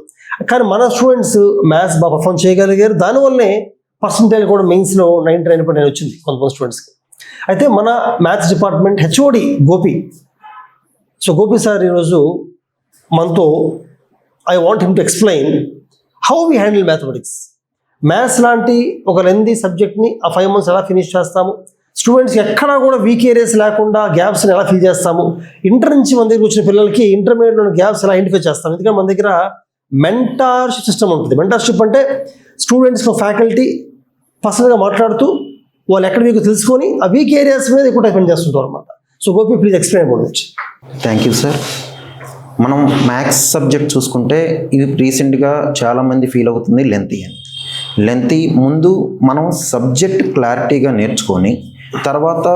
కానీ మన స్టూడెంట్స్ మ్యాథ్స్ బాగా పర్ఫామ్ చేయగలిగారు. దానివల్లనే పర్సంటేజ్ కూడా మెయిన్స్లో 99.9 వచ్చింది కొంతమంది స్టూడెంట్స్కి. అయితే మన maths department HOD Gopi. So Gopi sir ఈరోజు మనతో I want him to explain how we handle mathematics. Maths లాంటి ఒక లెందీ సబ్జెక్ట్ని ఆ 5 months ఎలా ఫినిష్ చేస్తాము, స్టూడెంట్స్కి ఎక్కడా కూడా వీక్ ఏరియాస్ లేకుండా గ్యాప్స్ని ఎలా ఫిల్ చేస్తాము, ఇంటర్ నుంచి మన దగ్గర వచ్చిన పిల్లలకి ఇంటర్మీడియట్లో గ్యాప్స్ ఎలా ఐడెంటిఫై చేస్తాము. ఎందుకంటే మన దగ్గర మెంటార్షిప్ సిస్టమ్ ఉంటుంది. మెంటార్షిప్ అంటే స్టూడెంట్స్కి ఫ్యాకల్టీ పర్సనల్గా మాట్లాడుతూ వాళ్ళు ఎక్కడ వీక్ తెలుసుకొని ఆ వీక్ ఏరియాస్ మీద ఎక్కువ టైం చేస్తుంటారు అనమాట. So Gopi please explain about it. Thank you sir. మనం మ్యాథ్స్ సబ్జెక్ట్ చూసుకుంటే ఇది రీసెంట్గా చాలామంది ఫీల్ అవుతుంది లెంతీ. ముందు మనం సబ్జెక్ట్ క్లారిటీగా నేర్చుకొని తర్వాత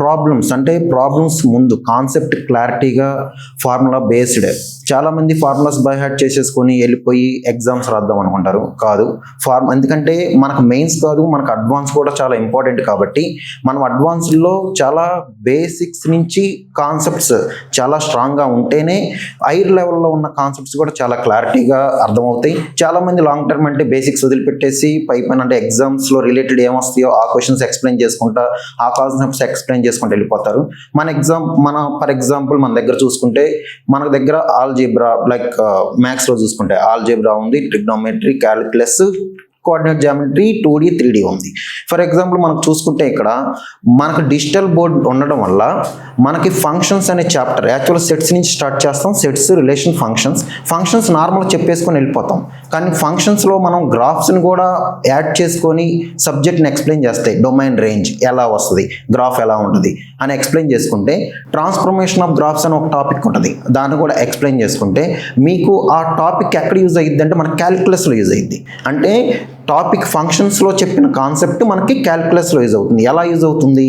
ప్రాబ్లమ్స్ ముందు కాన్సెప్ట్ క్లారిటీగా ఫార్ములా బేస్డ్. చాలామంది ఫార్ములాస్ బై హార్ట్ చేసేసుకొని వెళ్ళిపోయి ఎగ్జామ్స్ రాద్దాం అనుకుంటారు. కాదు, ఎందుకంటే మనకు మెయిన్స్ కాదు, మనకు అడ్వాన్స్ కూడా చాలా ఇంపార్టెంట్. కాబట్టి మనం అడ్వాన్స్లో చాలా బేసిక్స్ నుంచి కాన్సెప్ట్స్ చాలా స్ట్రాంగ్గా ఉంటేనే హైయర్ లెవెల్లో ఉన్న కాన్సెప్ట్స్ కూడా చాలా క్లారిటీగా అర్థమవుతాయి. చాలామంది లాంగ్ టర్మ్ అంటే బేసిక్స్ వదిలిపెట్టేసి పైపైన అంటే ఎగ్జామ్స్లో రిలేటెడ్ ఏమొస్తాయో ఆ క్వశ్చన్స్ ఎక్స్ప్లెయిన్ చేసుకుంటా, ఆ కాన్సెప్ట్స్ ఎక్స్ప్లెయిన్ చేసుకుంటూ వెళ్ళిపోతారు. ఫర్ ఎగ్జాంపుల్ మన దగ్గర చూసుకుంటే మన దగ్గర ఆల్జీబ్రా, లైక్ మ్యాథ్స్లో చూసుకుంటే ఆల్జీబ్రా ఉంది, trigonometry, calculus, coordinate geometry, 2D 3D ఉంది. ఫర్ ఎగ్జాంపుల్ మనకు చూసుకుంటే ఇక్కడ మనకు డిజిటల్ బోర్డ్ ఉండడం వల్ల మనకి ఫంక్షన్స్ అనే చాప్టర్ యాక్చువల్ సెట్స్ నుంచి స్టార్ట్ చేస్తాం. సెట్స్, రిలేషన్, ఫంక్షన్స్ నార్మల్గా చెప్పేసుకొని వెళ్ళిపోతాం. కానీ ఫంక్షన్స్లో మనం గ్రాఫ్స్ని కూడా యాడ్ చేసుకొని సబ్జెక్ట్ని ఎక్స్ప్లెయిన్ చేస్తాయి. డొమైన్ రేంజ్ ఎలా వస్తుంది, గ్రాఫ్ ఎలా ఉంటుంది అని ఎక్స్ప్లెయిన్ చేసుకుంటే, ట్రాన్స్ఫర్మేషన్ ఆఫ్ గ్రాఫ్స్ అని ఒక టాపిక్ ఉంటుంది, దాన్ని కూడా ఎక్స్ప్లెయిన్ చేసుకుంటే మీకు ఆ టాపిక్ ఎక్కడ యూజ్ అయ్యిద్ది అంటే మన క్యాలిక్యులస్లో యూజ్ అయ్యిద్ది. అంటే టాపిక్ ఫంక్షన్స్లో చెప్పిన కాన్సెప్ట్ మనకి క్యాల్కులస్లో యూజ్ అవుతుంది. ఎలా యూజ్ అవుతుంది?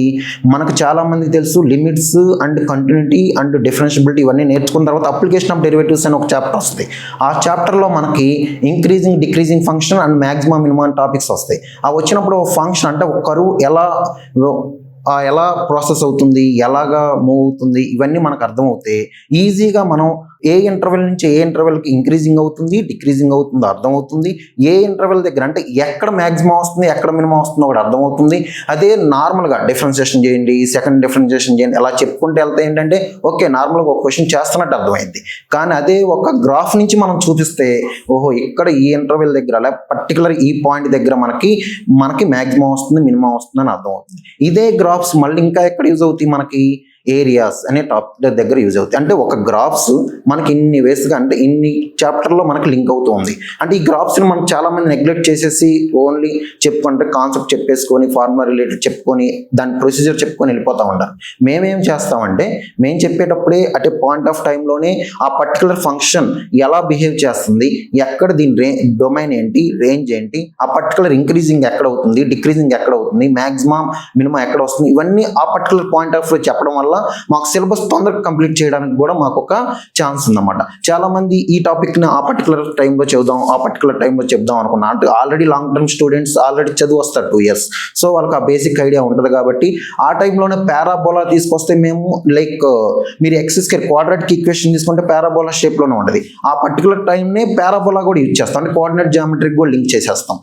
మనకు చాలామందికి తెలుసు limits and continuity and differentiability ఇవన్నీ నేర్చుకున్న తర్వాత అప్లికేషన్ ఆఫ్ డెరివేటివ్స్ అని ఒక చాప్టర్ వస్తుంది. ఆ చాప్టర్లో మనకి increasing decreasing function and maximum minimum topics వస్తాయి. ఆ వచ్చినప్పుడు ఫంక్షన్ అంటే ఒక కర్వ్ ఎలా ప్రాసెస్ అవుతుంది, ఎలాగా మూవ్ అవుతుంది, ఇవన్నీ మనకు అర్థమవుతాయి. ఈజీగా మనం ఏ ఇంటర్వెల్ నుంచి ఏ ఇంటర్వెల్కి ఇంక్రీజింగ్ అవుతుంది డిక్రీజింగ్ అవుతుందో అర్థమవుతుంది. ఏ ఇంటర్వెల్ దగ్గర అంటే ఎక్కడ మ్యాక్సిమం వస్తుంది ఎక్కడ మినిమం వస్తుందో ఒకటి అర్థమవుతుంది. అదే నార్మల్గా డిఫరెన్షియేషన్ చేయండి, సెకండ్ డిఫరెన్షియేషన్ చేయండి, అలా చెప్పుకుంటే వెళ్తే ఏంటంటే ఓకే నార్మల్గా ఒక క్వశ్చన్ చేస్తున్నట్టు అర్థమైంది. కానీ అదే ఒక గ్రాఫ్ నుంచి మనం చూపిస్తే ఓహో ఇక్కడ ఈ ఇంటర్వెల్ దగ్గర అలా పర్టికులర్ ఈ పాయింట్ దగ్గర మనకి మ్యాక్సిమం వస్తుంది మినిమం వస్తుంది అని అర్థమవుతుంది. ఇదే గ్రాఫ్స్ మళ్ళీ ఇంకా ఎక్కడ యూజ్ అవుతాయి? మనకి ఏరియాస్ అనే టాపిక్ దగ్గర యూజ్ అవుతాయి. అంటే ఒక గ్రాఫ్స్ మనకి ఇన్ని వేస్గా అంటే ఇన్ని చాప్టర్లో మనకి లింక్ అవుతూ ఉంది. అంటే ఈ గ్రాఫ్స్ని మనం చాలామంది నెగ్లెక్ట్ చేసేసి ఓన్లీ చెప్పుకుంటే కాన్సెప్ట్ చెప్పేసుకొని ఫార్ములా రిలేటెడ్ చెప్పుకొని దాని ప్రొసీజర్ చెప్పుకొని వెళ్ళిపోతూ ఉంటారు. మేమేం చేస్తామంటే మేము చెప్పేటప్పుడే అట్ ఏ పాయింట్ ఆఫ్ టైంలోనే ఆ పర్టికులర్ ఫంక్షన్ ఎలా బిహేవ్ చేస్తుంది, ఎక్కడ దీని డొమైన్ ఏంటి, రేంజ్ ఏంటి, ఆ పర్టికులర్ ఇంక్రీజింగ్ ఎక్కడ అవుతుంది, డిక్రీజింగ్ ఎక్కడ అవుతుంది, మ్యాక్సిమం మినిమం ఎక్కడ వస్తుంది, ఇవన్నీ ఆ పర్టికులర్ పాయింట్ ఆఫ్ వ్యూ చెప్పడం వల్ల మాకు సిలబస్ తొందరగా కంప్లీట్ చేయడానికి కూడా మాకు ఒక ఛాన్స్ ఉందన్నమాట. చాలా మంది ఈ టాపిక్ని ఆ పర్టికులర్ టైంలో చెబుదాం ఆ పర్టికులర్ టైంలో చెప్దాం అనుకున్నా అంటే already long term students already చదువు వస్తారు 2 years. సో వాళ్ళకి ఆ బేసిక్ ఐడియా ఉంటుంది కాబట్టి ఆ టైంలోనే పారాబోలా తీసుకొస్తే మేము లైక్ మీరు ఎక్స్ స్క్వేర్ క్వాడ్రాటిక్ ఈక్వేషన్ తీసుకుంటే పారాబోలా షేప్లోనే ఉంటుంది. ఆ పర్టికులర్ టైంనే పారాబోలా కూడా యూజ్ చేస్తాం. అంటే కోఆర్డినేట్ జామెట్రీకి కూడా లింక్ చేసేస్తాం.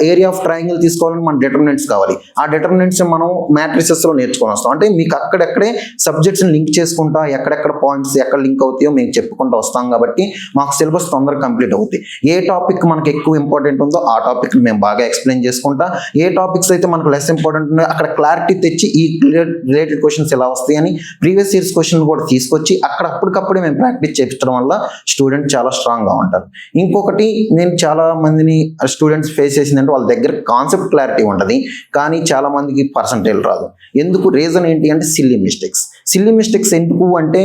ఏరియా ఆఫ్ ట్రయాంగిల్ తీసుకోవాలని మన డిటర్మినెంట్స్ కావాలి. ఆ డిటర్మినెంట్స్ మనం మ్యాట్రిసెస్లో నేర్చుకొని వస్తాం. అంటే మీకు అక్కడెక్కడే సబ్జెక్ట్స్ని లింక్ చేసుకుంటా ఎక్కడెక్కడ పాయింట్స్ ఎక్కడ లింక్ అవుతాయో మేము చెప్పుకుంటూ వస్తాం కాబట్టి మాకు సిలబస్ తొందరగా కంప్లీట్ అవుతాయి. ఏ టాపిక్ మనకు ఎక్కువ ఇంపార్టెంట్ ఉందో ఆ టాపిక్ని మేము బాగా ఎక్స్ప్లెయిన్ చేసుకుంటా, ఏ టాపిక్స్ అయితే మనకు లెస్ ఇంపార్టెంట్ ఉందో అక్కడ క్లారిటీ తెచ్చి ఈ రిలేటెడ్ క్వశ్చన్స్ ఎలా వస్తాయి అని ప్రీవియస్ ఇయర్స్ క్వశ్చన్ కూడా తీసుకొచ్చి అక్కడ అప్పటికప్పుడే మేము ప్రాక్టీస్ చేయించడం వల్ల స్టూడెంట్ చాలా స్ట్రాంగ్గా ఉంటారు. ఇంకొకటి నేను చాలా మందిని స్టూడెంట్స్ ఫేస్ చేసిందంటే వాళ్ళ దగ్గర కాన్సెప్ట్ క్లారిటీ ఉంటుంది కానీ చాలా మందికి పర్సంటేజ్ రాదు. ఎందుకు? రీజన్ ఏంటి అంటే సిల్లీ మిస్టేక్స్ ఎందుకు అంటే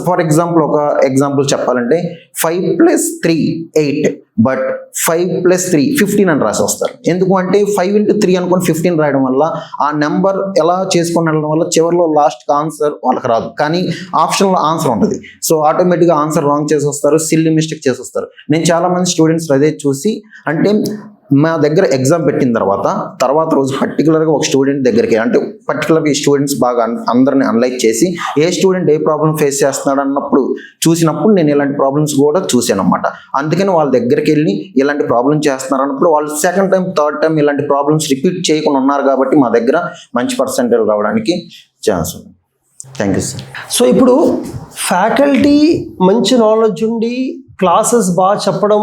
ఫర్ ఎగ్జాంపుల్ ఒక ఎగ్జాంపుల్ చెప్పాలంటే 5 + 3 8 బట్ 5 + 3 15 అని రాసి వస్తారు. ఎందుకు అంటే 5 × 3 అనుకుని 15 రాయడం వల్ల ఆ నెంబర్ ఎలా చేసుకొని వెళ్ళడం వల్ల చివరిలో లాస్ట్ ఆన్సర్ వాళ్ళకి రాదు, కానీ ఆప్షన్లో ఆన్సర్ ఉంటుంది. సో ఆటోమేటిక్గా ఆన్సర్ రాంగ్ చేసి వస్తారు, సిల్లీ మిస్టేక్ చేసి వస్తారు. నేను చాలామంది స్టూడెంట్స్ అదే చూసి అంటే మా దగ్గర ఎగ్జామ్ పెట్టిన తర్వాత రోజు పర్టికులర్గా ఒక స్టూడెంట్ దగ్గరికి అంటే పర్టికులర్గా ఈ స్టూడెంట్స్ బాగా అందరిని అనలైజ్ చేసి ఏ స్టూడెంట్ ఏ ప్రాబ్లం ఫేస్ చేస్తున్నాడు అన్నప్పుడు చూసినప్పుడు నేను ఇలాంటి ప్రాబ్లమ్స్ కూడా చూశాను అనమాట. అందుకని వాళ్ళ దగ్గరికి వెళ్ళి ఇలాంటి ప్రాబ్లమ్ చేస్తున్నారు అన్నప్పుడు వాళ్ళు సెకండ్ టైం థర్డ్ టైం ఇలాంటి ప్రాబ్లమ్స్ రిపీట్ చేయకుండా ఉన్నారు కాబట్టి మా దగ్గర మంచి పర్సెంటేజ్ రావడానికి ఛాన్స్ ఉంది. Thank you sir. సో ఇప్పుడు ఫ్యాకల్టీ మంచి నాలెడ్జ్ ఉండి క్లాసెస్ బాగా చెప్పడం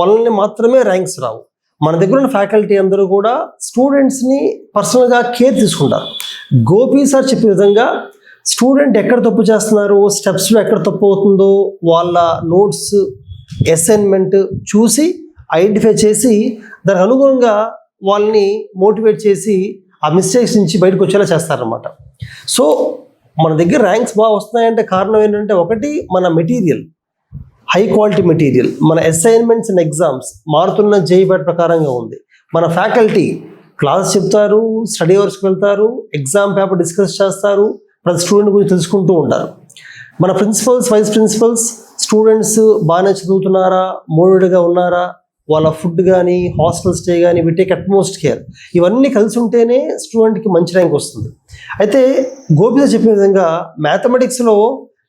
వల్లనే మాత్రమే ర్యాంక్స్ రావు. మన దగ్గర ఉన్న ఫ్యాకల్టీ అందరూ కూడా స్టూడెంట్స్ని పర్సనల్గా కేర్ తీసుకుంటారు. గోపి సార్ చెప్పే విధంగా స్టూడెంట్ ఎక్కడ తప్పు చేస్తున్నారు, స్టెప్స్లో ఎక్కడ తప్పు అవుతుందో వాళ్ళ నోట్స్ అసైన్మెంట్ చూసి ఐడెంటిఫై చేసి దానికి అనుగుణంగా వాళ్ళని మోటివేట్ చేసి ఆ మిస్టేక్స్ నుంచి బయటకు వచ్చేలా చేస్తారనమాట. సో మన దగ్గర ర్యాంక్స్ బాగా వస్తున్నాయంటే కారణం ఏంటంటే ఒకటి మన మెటీరియల్, హై క్వాలిటీ మెటీరియల్, మన అసైన్మెంట్స్ అండ్ ఎగ్జామ్స్ మారుతున్న జేఈ ప్రకారంగా ఉంది. మన ఫ్యాకల్టీ క్లాస్ చెప్తారు, స్టడీ అవర్స్కి వెళ్తారు, ఎగ్జామ్ పేపర్ డిస్కస్ చేస్తారు, ప్రతి స్టూడెంట్ గురించి తెలుసుకుంటూ ఉంటారు. మన ప్రిన్సిపల్స్, వైస్ ప్రిన్సిపల్స్ స్టూడెంట్స్ బాగానే చదువుతున్నారా, మోటివేట్గా ఉన్నారా, వాళ్ళ ఫుడ్ కానీ హాస్టల్ స్టే కానీ వి టేక్ అట్మోస్ట్ కేర్, ఇవన్నీ కలిసి ఉంటేనే స్టూడెంట్కి మంచి ర్యాంక్ వస్తుంది. అయితే గోపిగా చెప్పిన విధంగా మ్యాథమెటిక్స్లో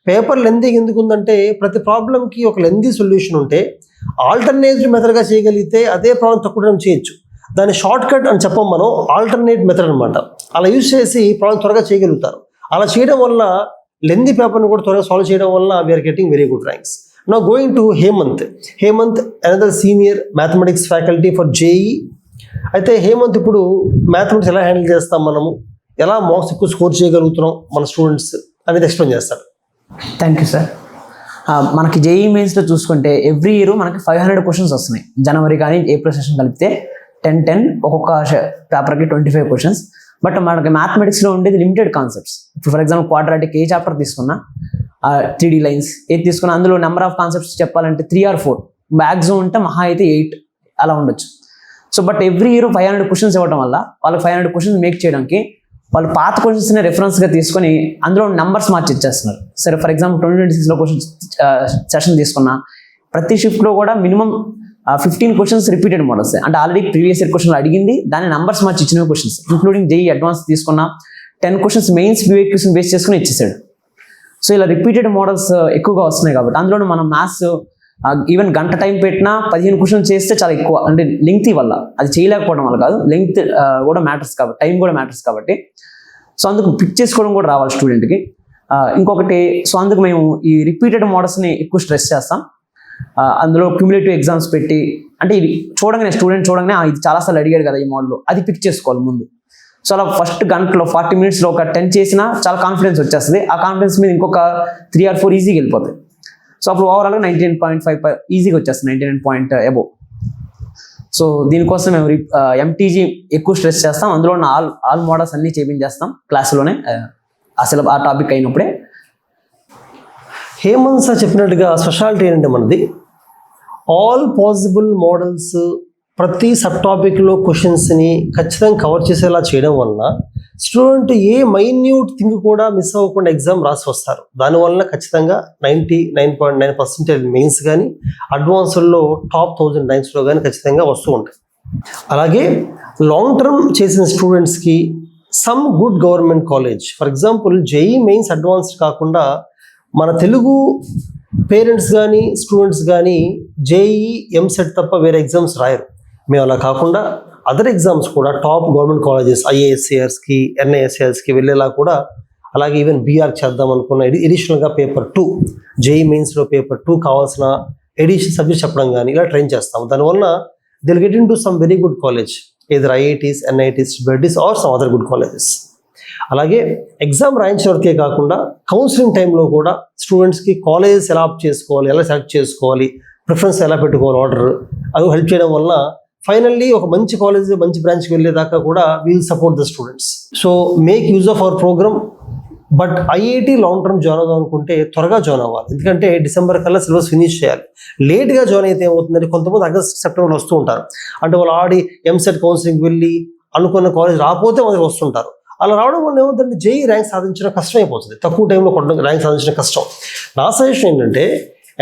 పేపర్ లెందీ ఎందుకు ఉందంటే ప్రతి ప్రాబ్లంకి ఒక లెందీ సొల్యూషన్ ఉంటే ఆల్టర్నేటివ్ మెథడ్గా చేయగలిగితే అదే ప్రాబ్లం తక్కువ టైం చేయొచ్చు. దాన్ని షార్ట్ కట్ అని చెప్పం మనం, ఆల్టర్నేట్ మెథడ్ అనమాట. అలా యూజ్ చేసి ప్రాబ్లం త్వరగా చేయగలుగుతారు. అలా చేయడం వల్ల లెందీ పేపర్ని కూడా త్వరగా సాల్వ్ చేయడం వల్ల we're getting very good ranks. Now going to Hemant another senior mathematics faculty for JEE. అయితే హేమంత్ ఇప్పుడు మ్యాథమెటిక్స్ ఎలా హ్యాండిల్ చేస్తాం, మనము ఎలా మార్క్స్ ఎక్కువ స్కోర్ చేయగలుగుతున్నాం మన స్టూడెంట్స్ అనేది ఎక్స్ప్లెయిన్ చేస్తారు. Thank you sir. మనకి జేఈ మెయిన్స్లో చూసుకుంటే ఎవ్రీ ఇయర్ మనకి 500 క్వశ్చన్స్ వస్తున్నాయి. జనవరి కానీ ఏప్రిల్ సెషన్ కలిపితే 10 ఒక్కొక్క పేపర్కి 25 క్వశ్చన్స్. బట్ మనకి మ్యాథమెటిక్స్లో ఉండేది లిమిటెడ్ కాన్సెప్ట్స్. ఇప్పుడు for example quadratic A chapter తీసుకున్నా, 3D లైన్స్ ఏది తీసుకున్నా అందులో నెంబర్ ఆఫ్ కాన్సెప్ట్స్ చెప్పాలంటే 3 or 4, మ్యాక్సిమం ఉంటే మహా అయితే 8 అలా ఉండొచ్చు. So but every year 500 questions ఇవ్వడం వల్ల వాళ్ళకి 500 క్వశ్చన్స్ మేక్ చేయడానికి వాళ్ళు పాత క్వశ్చన్స్ని రెఫరెన్స్గా తీసుకొని అందులో నెంబర్స్ మార్చి ఇచ్చేస్తున్నారు. సరే ఫర్ ఎగ్జాంపుల్ 2026లో క్వశ్చన్స్ సెషన్ తీసుకున్నా ప్రతి షిఫ్ట్లో కూడా మినిమం 15 క్వశ్చన్స్ రిపీటెడ్ మోడల్స్, అంటే ఆల్రెడీ ప్రీవియస్ ఇయర్ క్వశ్చన్లు అడిగింది దాని నెంబర్స్ మార్చి ఇచ్చిన క్వశ్చన్స్, ఇంక్లూడింగ్ జేఈ అడ్వాన్స్ తీసుకున్న 10 క్వశ్చన్స్ మెయిన్స్ PYQs బేస్ చేసుకుని ఇచ్చేసాడు. సో ఇలా రిపీటెడ్ మోడల్స్ ఎక్కువగా వస్తున్నాయి కాబట్టి అందులో మనం మ్యాథ్స్ ఈవెన్ గంట టైం పెట్టినా 15 క్వశ్చన్స్ చేస్తే చాలా ఎక్కువ, అంటే లెంగ్త్ వల్ల అది చేయలేకపోవడం వల్ల కాదు, లెంగ్త్ కూడా మ్యాటర్స్ కాబట్టి, టైం కూడా మ్యాటర్స్ కాబట్టి. సో అందుకు పిక్ చేసుకోవడం కూడా రావాలి స్టూడెంట్కి. ఇంకొకటి, సో అందుకు మేము ఈ రిపీటెడ్ మోడల్స్ని ఎక్కువ స్ట్రెస్ చేస్తాం. అందులో క్యూములేటివ్ ఎగ్జామ్స్ పెట్టి, అంటే ఇది చూడగానే స్టూడెంట్ చూడగానే ఇది చాలాసార్లు అడిగాడు కదా ఈ మోడల్, అది పిక్ చేసుకోవాలి ముందు. సో అలా ఫస్ట్ గంటలో 40 మినిట్స్లో ఒక 10 చేసినా చాలా కాన్ఫిడెన్స్ వచ్చేస్తుంది. ఆ కాన్ఫిడెన్స్ మీద ఇంకొక 3 or 4 ఈజీగా వెళ్ళిపోతాయి. సో అప్పుడు ఓవరాల్గా 99.5 ఈజీగా వచ్చేస్తుంది, 99 అబోవ్. సో దీనికోసం మేము MTG ఎక్కువ స్ట్రెస్ చేస్తాం. అందులో ఆల్ మోడల్స్ అన్నీ చేపించేస్తాం క్లాసులోనే అసలు ఆ టాపిక్ అయినప్పుడే. హేమంత్ సార్ చెప్పినట్టుగా స్పెషాలిటీ ఏంటంటే మనది ఆల్ పాసిబుల్ మోడల్స్ ప్రతి సబ్ టాపిక్లో క్వశ్చన్స్ని ఖచ్చితంగా కవర్ చేసేలా చేయడం వలన స్టూడెంట్ ఏ మైన్యూట్ థింగ్ కూడా మిస్ అవ్వకుండా ఎగ్జామ్ రాసి వస్తారు. దానివల్ల ఖచ్చితంగా 99.9% మెయిన్స్ కానీ అడ్వాన్స్లో టాప్ 1000 ర్యాంక్స్లో కానీ ఖచ్చితంగా వస్తూ ఉంటాయి. అలాగే లాంగ్ టర్మ్ చేసిన స్టూడెంట్స్కి some good government college, for example JEE mains advanced కాకుండా మన తెలుగు పేరెంట్స్ కానీ స్టూడెంట్స్ కానీ జేఈ ఎంసెట్ తప్ప వేరే ఎగ్జామ్స్ రాయరు. మేము అలా కాకుండా అదర్ ఎగ్జామ్స్ కూడా టాప్ గవర్నమెంట్ కాలేజెస్ IASCRస్కి NISCRస్కి వెళ్ళేలా కూడా, అలాగే ఈవెన్ బీఆర్ చేద్దాం అనుకున్న ఎడిషనల్గా పేపర్ 2 జేఈ మెయిన్స్లో పేపర్ 2 కావాల్సిన ఎడిషన్ సబ్జెక్ట్ చెప్పడం కానీ ఇలా ట్రైన్ చేస్తాం. దానివల్ల they'll get in to some very good college, either IITs, NITs, BEDs or some other good colleges. అలాగే ఎగ్జామ్ రాయించిన వరకే కాకుండా కౌన్సిలింగ్ టైంలో కూడా స్టూడెంట్స్కి కాలేజెస్ ఎలా ఆప్ట్ చేసుకోవాలి, ఎలా సెలెక్ట్ చేసుకోవాలి, ప్రిఫరెన్స్ ఎలా పెట్టుకోవాలి, ఆర్డర్ అది హెల్ప్ చేయడం వల్ల ఫైనల్లీ ఒక మంచి కాలేజ్ మంచి బ్రాంచ్కి వెళ్ళేదాకా కూడా we'll support the students. So make use of our programme. But IIT long term join అవుదాం అనుకుంటే త్వరగా జాయిన్ అవ్వాలి, ఎందుకంటే డిసెంబర్ కల్లా సిలబస్ ఫినిష్ చేయాలి. లేట్గా జాయిన్ అయితే ఏమవుతుందంటే కొంతమంది ఆగస్ట్ సెప్టెంబర్లో వస్తూ ఉంటారు, అంటే వాళ్ళు ఆడి ఎంసెట్ కౌన్సిలింగ్ వెళ్ళి అనుకున్న కాలేజ్ రాకపోతే వాళ్ళు వస్తుంటారు. అలా రావడం వల్ల ఏమవుతుందంటే జేఈ ర్యాంక్ సాధించడం కష్టం అయిపోతుంది, తక్కువ టైంలో ర్యాంక్ సాధించడం కష్టం. నా సజెషన్ ఏంటంటే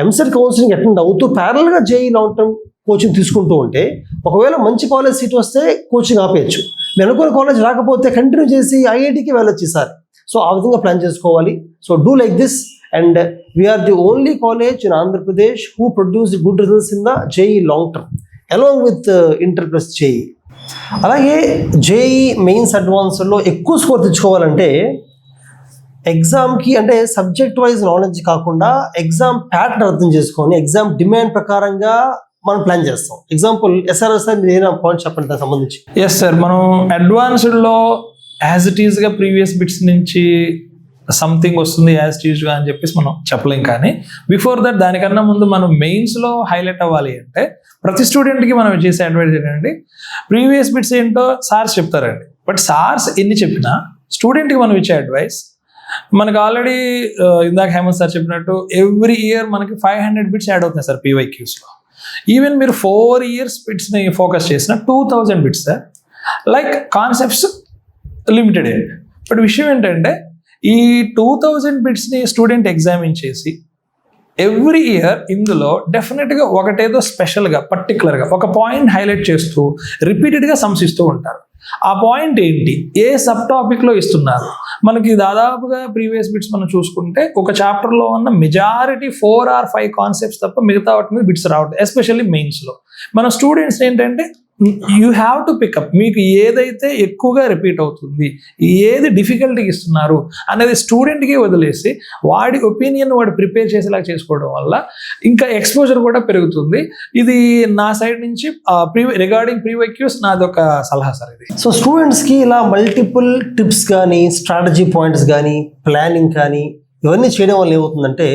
ఎంసెట్ కౌన్సిలింగ్ అటెండ్ అవుతూ ప్యారల్గా జేఈ లాంగ్ టర్మ్ కోచింగ్ తీసుకుంటూ ఉంటే ఒకవేళ మంచి కాలేజ్ సీట్ వస్తే కోచింగ్ ఆపేయచ్చు, అనుకున్న కాలేజ్ రాకపోతే కంటిన్యూ చేసి IITకి వెళ్ళొచ్చు ఈసారి. సో ఆ విధంగా ప్లాన్ చేసుకోవాలి. So do like this, and we are the only college in Andhra Pradesh who produce good results in the JEE long term along with inter plus JEE. అలాగే జేఈ మెయిన్స్ అడ్వాన్స్లో ఎక్కువ స్కోర్ తెచ్చుకోవాలంటే ఎగ్జామ్కి అంటే సబ్జెక్ట్ వైజ్ నాలెడ్జ్ కాకుండా ఎగ్జామ్ ప్యాటర్న్ అర్థం చేసుకొని ఎగ్జామ్ డిమాండ్ ప్రకారంగా మనం ప్లాన్ చేస్తాం. ఎగ్జాంపుల్ SRS మీరు ఏదైనా పాయింట్ చెప్పండి దానికి సంబంధించి. ఎస్ సార్, మనం అడ్వాన్స్డ్లో యాజ్ ఇట్ ఈస్గా ప్రీవియస్ బిట్స్ నుంచి సంథింగ్ వస్తుంది యాజ్ ఇట్ ఈస్గా అని చెప్పేసి మనం చెప్పలేం. కానీ బిఫోర్ దట్ దానికన్నా ముందు మనం మెయిన్స్లో హైలైట్ అవ్వాలి అంటే ప్రతి స్టూడెంట్కి మనం చేసే అడ్వైజ్ ఏంటంటే ప్రీవియస్ బిట్స్ ఏంటో సార్స్ చెప్తారండి. బట్ సార్స్ ఎన్ని చెప్పినా స్టూడెంట్కి మనం ఇచ్చే అడ్వైస్ మనకు ఆల్రెడీ ఇందాక హేమంత్ సార్ చెప్పినట్టు ఎవ్రీ ఇయర్ మనకి 500 బిట్స్ యాడ్ అవుతున్నాయి సార్ PYQsలో. ఈవెన్ మీరు 4 years బిట్స్ని ఫోకస్ చేసిన 2000 bits sir. Like concepts limited అండి. బట్ విషయం ఏంటంటే ఈ 2000 బిట్స్ని స్టూడెంట్ ఎగ్జామిన్ చేసి ఎవ్రీ ఇయర్ ఇందులో డెఫినెట్గా ఒకటేదో స్పెషల్గా పర్టికులర్గా ఒక పాయింట్ హైలైట్ చేస్తూ రిపీటెడ్గా సంసిస్తూ ఉంటారు. ఆ పాయింట్ ఏంటి, ఏ సబ్ టాపిక్లో ఇస్తున్నారు. మనకి దాదాపుగా ప్రీవియస్ బిట్స్ మనం చూసుకుంటే ఒక చాప్టర్లో ఉన్న మెజారిటీ 4 or 5 కాన్సెప్ట్స్ తప్ప మిగతా వాటి మీద బిట్స్ రావట్లేదు. ఎస్పెషల్లీ మెయిన్స్లో మన స్టూడెంట్స్ ఏంటంటే యూ హ్యావ్ టు పికప్, మీకు ఏదైతే ఎక్కువగా రిపీట్ అవుతుంది, ఏది డిఫికల్టీగా ఇస్తున్నారు అనేది స్టూడెంట్కి వదిలేసి వాడి ఒపీనియన్ వాడు ప్రిపేర్ చేసేలా చేసుకోవడం వల్ల ఇంకా ఎక్స్పోజర్ కూడా పెరుగుతుంది. ఇది నా సైడ్ నుంచి రిగార్డింగ్ PYQs నాది ఒక సలహా సార్ ఇది. సో స్టూడెంట్స్కి ఇలా మల్టిపుల్ టిప్స్ కానీ స్ట్రాటజీ పాయింట్స్ కానీ ప్లానింగ్ కానీ ఇవన్నీ చేయడం వల్ల ఏమవుతుందంటే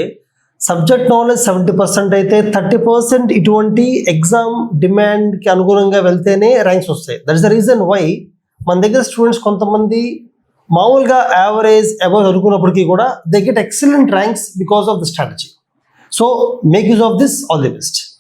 సబ్జెక్ట్ నాలెడ్జ్ 70% అయితే 30% ఇటువంటి ఎగ్జామ్ డిమాండ్కి అనుగుణంగా వెళ్తేనే ర్యాంక్స్ వస్తాయి. That is the reason why మన దగ్గర స్టూడెంట్స్ కొంతమంది మామూలుగా యావరేజ్ అబౌవ్ చదువుకున్నప్పటికీ కూడా they get excellent ranks because of the strategy. So make use of this. All the best.